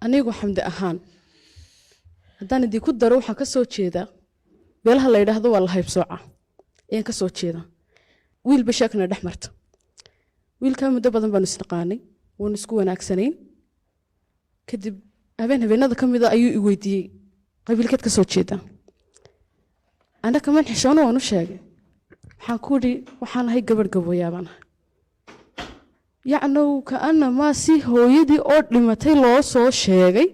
anigu xamdi ahaan haddaan idii ku daro waxaan ka soo jeedaa beelaha la yidhaahdo waa la haybsooca ayaan ka soo jeedaa wiil bashaakna dhex marta wiilkaa muddo badan baanu isnaqaanay waanu isku wanaagsanayn kadib habeenada ka mida ayuu i weydiiyey qabiilkeed ka soo jeedaa ana kaman xishoono waan u sheegay waxaan ku idhi waxaan ahay gabadh gabooyaa baan ahay yacnow kaana maa si hooyadii oo dhimatay loo soo sheegay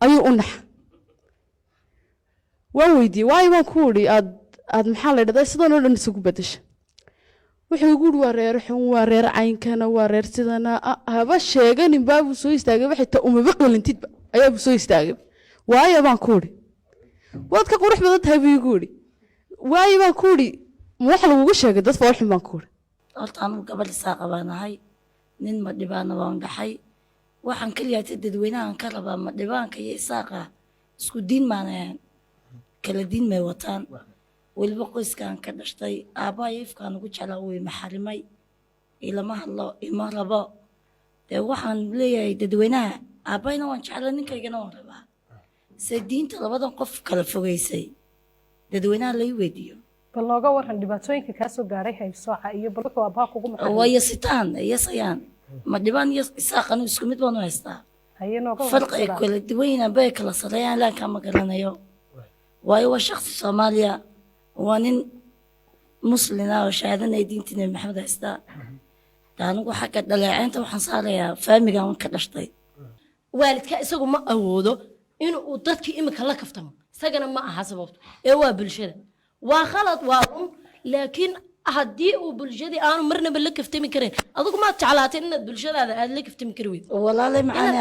ayuu u naxa waan weydiiyey waayo baan ku idhi aad maxaa la yidhahdaa sidan oo dhan isugu bedesha wuxuu igu idhi waa reer xun waa reer caynkana waa reer sidana haba sheeganin baabuu soo istaagay waxay ta umaba qalintidba ayaabuu soo istaagay waayo baan ku idhi waad ka qurux badan tahay buu igu idhi waayo baan ku idhi ma wax lagugu sheegay dad foolxun baan ku idhi horta anigu gabadh isaaqa baan ahay nin ma dhibaana waan dhaxay waxaan kaliyaatay dadweynahan ka rabaa ma dhibaanka iyo isaaqa isku diin maanayaan kala diin may wataan weliba qoyskaan ka dhashtay aabbahay ifkaan ugu jeclaa way maxarimay ilama hadlo ima rabo dee waxaan leeyahay dadweynaha aabbayna waan jeclaa ninkaygana waan rabaa se diinta labadan qof kala fogeysay dadweynaha lai weydiiyo bal nooga waran dhibaatooyinka kaa soo gaaray haybsooca iyo bal wuxuu aabbaha kugu maxay waa yasitaan yasayaan ma dhibaan isaaqanu isku mid baan u haystaa farq ay kala duwan bay kala sareeyaan laakiin ma garanayo waayo waa shakhsi Soomaaliya waa nin muslina oo shaadanay diinta Nabi Maxamed haystaa taanigu xagga dhaleeceynta waxaan saarayaa faamigan ka dhashtay waalidka isagu ma awoodo inuu dadkii imika la kaftamo isagana ma aha sababto ee waa bulshada waa khalad waa run laakiin haddii uu bulshadii aanu marnaba la kaftami karin adigu ma jeclaatay inaad bulshadaada aad la kaftami kari weyd walaalay macana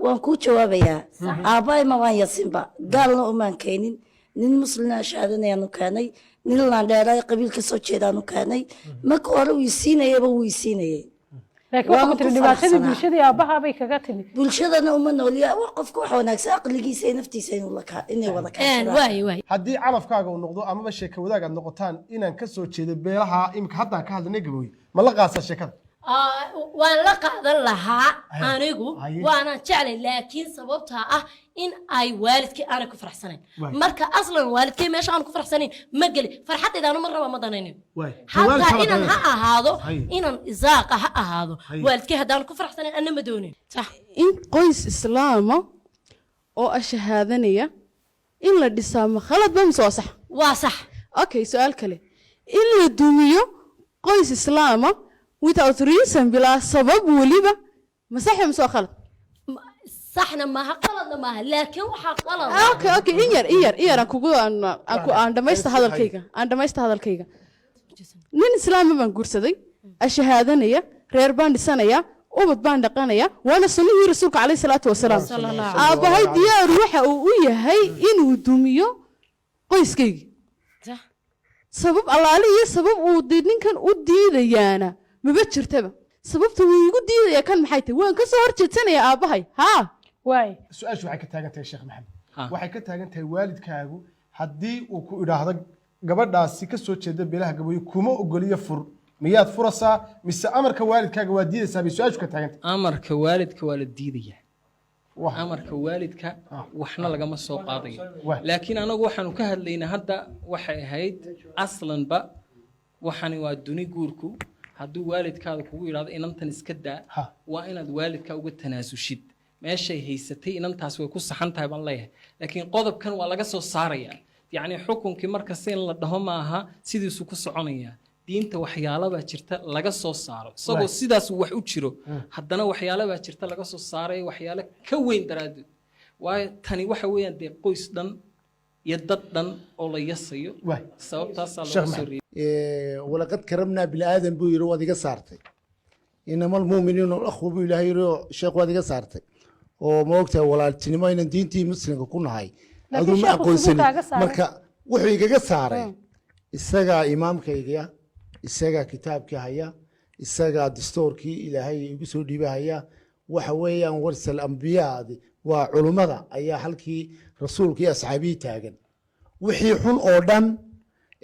waan ku jawaabayaa aabbahay ma waan yasinba gaalna umaan keenin nin muslina shaadanayaanu keenay nin laandheeray qabiilka soo jeedaanu keenay marka hore uu siinayaba uu siinayay laakiin waxa tiri dhibaatadii bulshadii aabbaha bay kaga timi bulshadana uma nooliya wax qofka wax wanaagsan aqligiisa iyo naftiisa inay wada kaashadaan haddii calafkaaga uu noqdo amaba sheeko wadaag aad noqotaan inaan ka soo jeedo beelaha imika haddaan ka hadlanay gabooy ma la qaasa sheekada waan la qaadan lahaa anigu waana jeclay laakiin sababtaa ah in ay waalidkii aanay ku faraxsanayn marka aslan waalidkii meesha aan ku faraxsanayn ma geli farxadaydaanu ma raba ma danaynin hataa inaan ha ahaado inaan isaaqa ha ahaado waalidkii haddaan ku faraxsanayn anna ma doonin in qoys islaama oo ashahaadanaya in la dhisaa ma khalad ba mise waa sax waa sax okay su'aal kale in la dumiyo qoys islaama without reason bila sabab waliba ma sax ma soo khalad صحنا ما قلنا ما لكن وحا قلنا اوكي إير aan dhamaysta hadalkayga nin islaam baan guursaday ashahaadanaya reer baan dhisanaya ubad baan dhaqanaya wala sunnihii rasuulka kaleey salaatu wasalaam aabahay diyaar waxa uu u yahay inuu dumiyo qoyskayga sabab allaali iyo sabab uu ninkan u diidayaana maba jirtaba sababta uu igu diidaya kan maxay tahay waan ka soo horjeedsanaya aabahay waay su'aashu waxay ka taagan tahay Sheekh Maxamed waxay ka taagan tahay waalidkaagu haddii uu ku idhaahdo gabadhaasi ka soo jeeda beelaha gabooy kuma ogoliyo fur miyaad furasaa mise amarka waalidkaaga waa diidaysaa bay su'aashu ka taagan tahay amarka waalidka waa la diidaya amarka waalidka waxna lagama soo qaadayo laakiin anagu waxaanu ka hadlaynaa hadda waxay ahayd aslanba waxani waa duni guurku hadduu waalidkaada kugu yidhaahdo inantan iska daa waa inaad waalidka uga tanaasushid meeshay haysatay inantaas way ku saxan tahay baan leeyahay laakiin qodobkan waa laga soo saarayaa yacni xukunkii markasta in la dhaho maaha sidiisu ku soconayaa diinta waxyaalabaa jirta laga soo saaro isagoo sidaas wax u jiro haddana waxyaalabaa jirta laga soo saarayo waxyaalo ka weyn daraaddeed waayo tani waxa weeyaan dee qoys dhan iyo dad dhan oo la yasayo sababtaasaa laga soo reebay walaqad karamnaa bilaadan buu yidhi waad iga saartay inama almu'miniina alakhwa buu ilaahay yidhi sheekh waad iga saartay oo ma ogtahay walaaltinimo inaan diintii muslimka ku nahay aduu ma aqoonsanin marka wuxuu igaga saaray isagaa imaamkayga isagaa kitaabkii haya isagaa dastuurkii ilaahay igu soo dhiibahaya waxa weeyaan warsal ambiyaadi waa culummada ayaa halkii rasuulka iyo asxaabihii taagan wixii xun oo dhan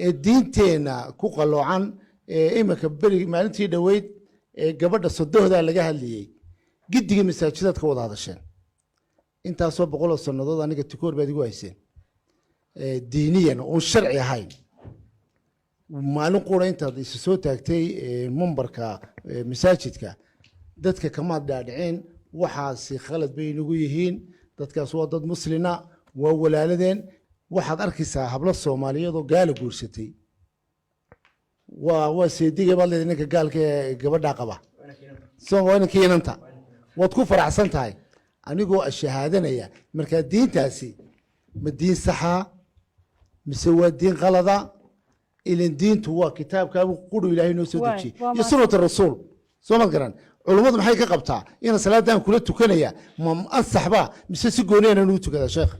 ee diinteenna ku qaloocan imika beri maalintii dhoweyd gabadha sodohdaa laga hadlayey giddiga masaajidaad ka wada hadasheen intaasoo boqoloo sannadood aniga tikoor baad igu hayseen diiniyan oon sharci ahayn maalin qura intaad isu soo taagtay mumbarka masaajidka dadka kamaad dhaadhiceen waxaasi khalad bay inagu yihiin dadkaas waa dad muslina waa walaaladeen waxaad arkaysaa hablo soomaaliyeed oo gaala guursatay waa seediga baad leedahay ninka gaalka ee gabadhaa qaba waa ninka inanta waad ku faraxsan tahay anigoo shahaadanaya markaa diintaasi ma diin saxaa mise waa diin qalada ilan diintu waa kitaabkaabu quru ilaahay noo soo dejiyey iyo sunnata rasuul soo mad garan culummadu maxay ka qabtaa ina salaadan kula tukanaya ma ansaxba mise si gooniyana nuu tukada sheekh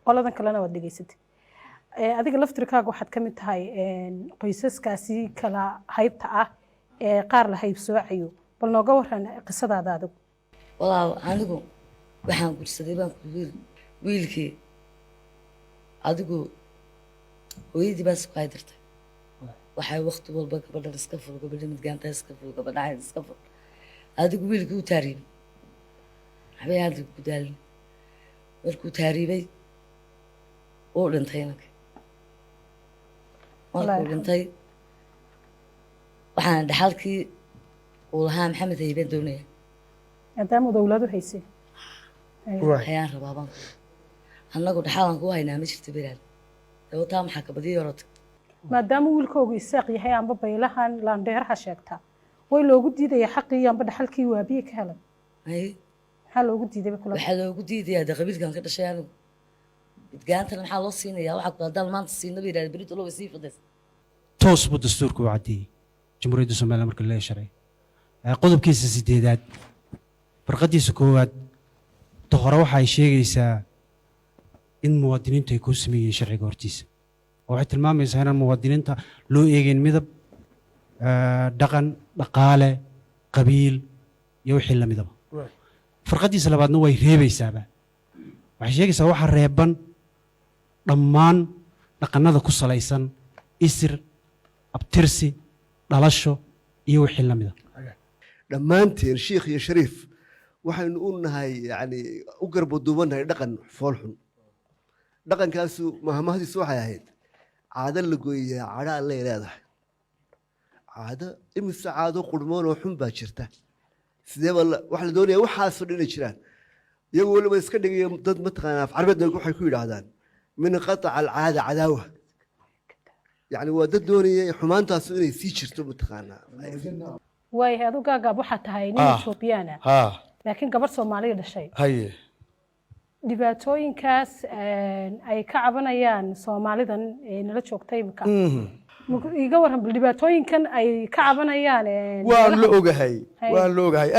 qoladan kalena waad dhegaysatay adiga laftirkaaga waxaad ka mid tahay qoysaskaasi kala haybta ah ee qaar la hayb soocayo bal nooga waran qisadaada adigu walaaw anigu waxaan gursaday baan ku wiilkii adigu hooyadii baa isku haydirtay waxay waqti walba gabadhan iska fur gabadha midgaanta iska fur gabadha cayd iska fur adigu wiilkii u taariibay waxbay hadda ku daalin markuu taariibay uu dhintay inanka markuu dhintay waxaan dhaxalkii uu lahaa maxamed haybeen doonaya maadaama dowladu haysay ayaan rabaa baan annagu dhaxalan ku haynaa ma jirto beraad dawataa maxaa kabadii yorota maadaama wiilkoogu isaaq yahay amba baylahan laandheeraha sheegtaa way loogu diidaya xaqii amba dhaxalkii waabiye ka helan maxaa loogu diiday waxaa loogu diidayaa de qabiilkan ka dhashay anigu midgaantana maxaa loo siinayaa waxaa ku haddaan maanta siina ba yidhahda berito loo way sii fadays toos buu dastuurku u caddeeyey jamhuuriyadda soomaaliya marka la sharay qodobkiisa 8aad farqadiisa 1aad ta hore waxa ay sheegaysaa in muwaadiniintu ay ku sameeyeen sharciga hortiisa oo waxay tilmaamaysaa inaan muwaadiniinta loo eegin midab dhaqan dhaqaale qabiil iyo wixii la midaba farqadiisa labaadna way reebaysaaba waxay sheegaysaa waxa reeban dhammaan dhaqannada ku salaysan isir abtirsi dhalasho iyo wixii la mida dhammaanteen shiikh iyo shariif waxaynu u nahay yani u garbaduubanahay dhaqan foolxun dhaqankaasu mahmahdiisu waxay ahayd caado la gooyaa cadho allay leedahay caado imise caado qurmoon oo xun baa jirta sideeba waxa la doonaya waxaasoo dhan inay jiraan iyagu weliba iska dhigaya dad mataqaanaa af carbeed waxay ku yidhaahdaan min qataca alcaada cadaawa yani waa dad doonaya xumaantaasu inay sii jirto mataqaanaa waayahay adu gaagaab waxaa tahay nin ethoobiyaana laakiin gabar soomaaliya dhashay dhibaatooyinkaas ay ka cabanayaan soomaalidan nala joogtay imika iga waran dhibaatooyinkan ay ka cabanayaan waan la ogahay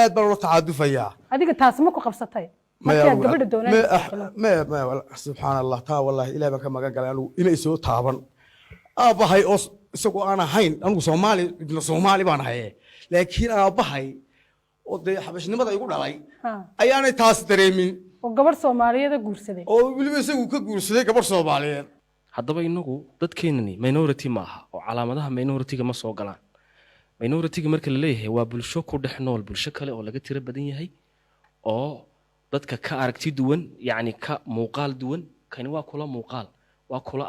aad baan ula tacaadufayaa adiga taasi ma ku qabsatay markaad gabadha doonaysa subxaan allah taa wallahi ilaah baan ka magan galay anigu inay soo taaban aabbahay oo isagoo aan ahayn anigu soomaali baan ahaye laakiin aabbahay oo dee xabashnimada igu dhalay ayaanay taas dareemin oo gabar Soomaaliyeed guursaday oo waliba isagu ka guursaday gabar Soomaaliyeed haddaba inagu dadkeenani minority ma aha oo calaamadaha minority-ga ma soo galaan minority-ga marka la leeyahay waa bulsho ku dhex nool bulsho kale oo laga tiro badan yahay oo dadka ka aragti duwan yacni ka muuqaal duwan kani waa kula muuqaal waa kula